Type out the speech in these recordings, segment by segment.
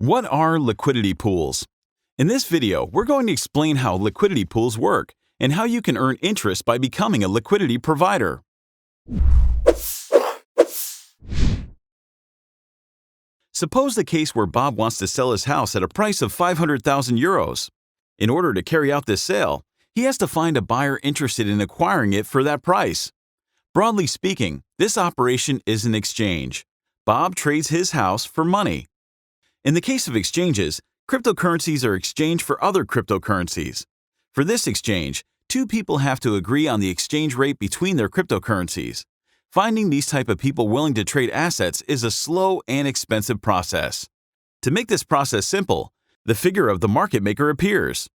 What are liquidity pools? In this video, we're going to explain how liquidity pools work and how you can earn interest by becoming a liquidity provider. Suppose the case where Bob wants to sell his house at a price of 500,000 euros. In order to carry out this sale, he has to find a buyer interested in acquiring it for that price. Broadly speaking, this operation is an exchange. Bob trades his house for money. In the case of exchanges, cryptocurrencies are exchanged for other cryptocurrencies. For this exchange, two people have to agree on the exchange rate between their cryptocurrencies. Finding these type of people willing to trade assets is a slow and expensive process. To make this process simple, the figure of the market maker appears.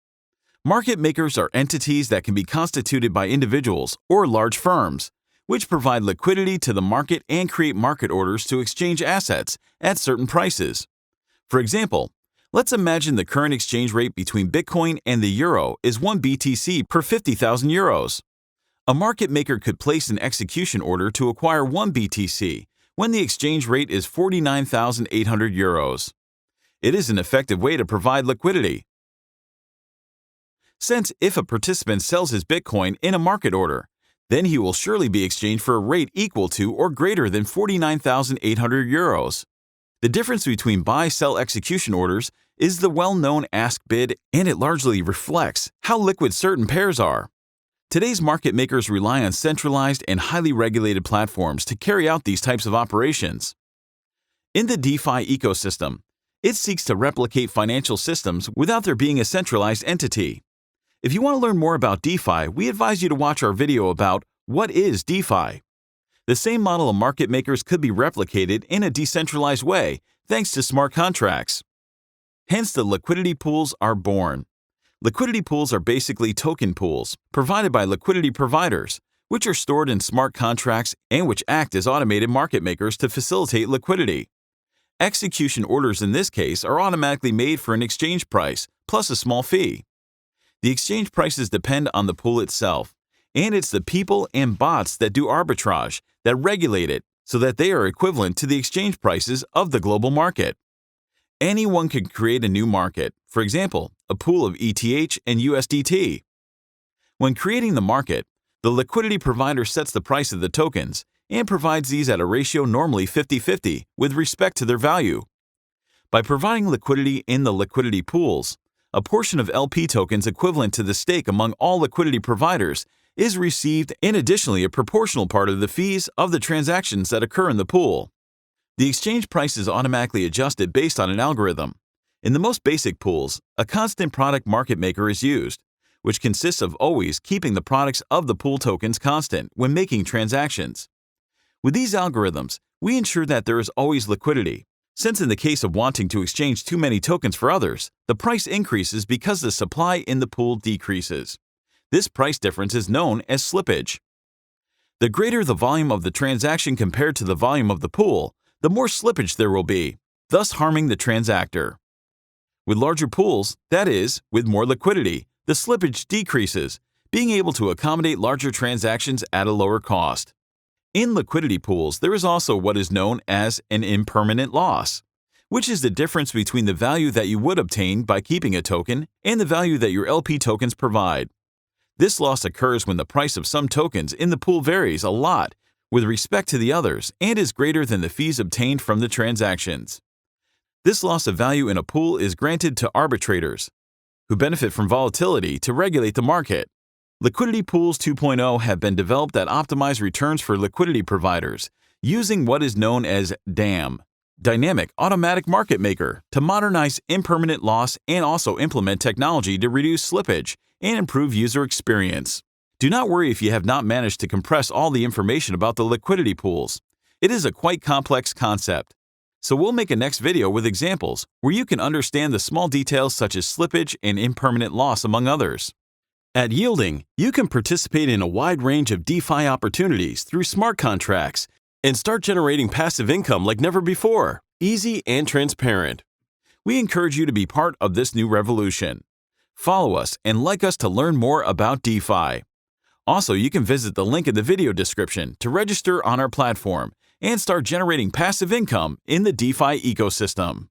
Market makers are entities that can be constituted by individuals or large firms, which provide liquidity to the market and create market orders to exchange assets at certain prices. For example, let's imagine the current exchange rate between Bitcoin and the euro is 1 BTC per 50,000 euros. A market maker could place an execution order to acquire 1 BTC when the exchange rate is 49,800 euros. It is an effective way to provide liquidity. Since if a participant sells his Bitcoin in a market order, then he will surely be exchanged for a rate equal to or greater than 49,800 euros. The difference between buy-sell execution orders is the well-known ask-bid, and it largely reflects how liquid certain pairs are. Today's market makers rely on centralized and highly regulated platforms to carry out these types of operations. In the DeFi ecosystem, it seeks to replicate financial systems without there being a centralized entity. If you want to learn more about DeFi, we advise you to watch our video about what is DeFi. The same model of market makers could be replicated in a decentralized way thanks to smart contracts. Hence, the liquidity pools are born. Liquidity pools are basically token pools provided by liquidity providers, which are stored in smart contracts and which act as automated market makers to facilitate liquidity. Execution orders in this case are automatically made for an exchange price plus a small fee. The exchange prices depend on the pool itself, and it's the people and bots that do arbitrage that regulate it so that they are equivalent to the exchange prices of the global market. Anyone can create a new market, for example, a pool of ETH and USDT. When creating the market, the liquidity provider sets the price of the tokens and provides these at a ratio normally 50-50 with respect to their value. By providing liquidity in the liquidity pools, a portion of LP tokens equivalent to the stake among all liquidity providers is received, and additionally a proportional part of the fees of the transactions that occur in the pool. The exchange price is automatically adjusted based on an algorithm. In the most basic pools, a constant product market maker is used, which consists of always keeping the products of the pool tokens constant when making transactions. With these algorithms, we ensure that there is always liquidity, since in the case of wanting to exchange too many tokens for others, the price increases because the supply in the pool decreases. This price difference is known as slippage. The greater the volume of the transaction compared to the volume of the pool, the more slippage there will be, thus harming the transactor. With larger pools, that is, with more liquidity, the slippage decreases, being able to accommodate larger transactions at a lower cost. In liquidity pools, there is also what is known as an impermanent loss, which is the difference between the value that you would obtain by keeping a token and the value that your LP tokens provide. This loss occurs when the price of some tokens in the pool varies a lot with respect to the others and is greater than the fees obtained from the transactions. This loss of value in a pool is granted to arbitrators, who benefit from volatility to regulate the market. Liquidity Pools 2.0 have been developed that optimize returns for liquidity providers using what is known as DAM, Dynamic Automatic Market Maker, to modernize impermanent loss and also implement technology to reduce slippage and improve user experience. Do not worry if you have not managed to compress all the information about the liquidity pools. It is a quite complex concept. So we'll make a next video with examples where you can understand the small details such as slippage and impermanent loss among others. At Yielding, you can participate in a wide range of DeFi opportunities through smart contracts and start generating passive income like never before, easy and transparent. We encourage you to be part of this new revolution. Follow us and like us to learn more about DeFi. Also, you can visit the link in the video description to register on our platform and start generating passive income in the DeFi ecosystem.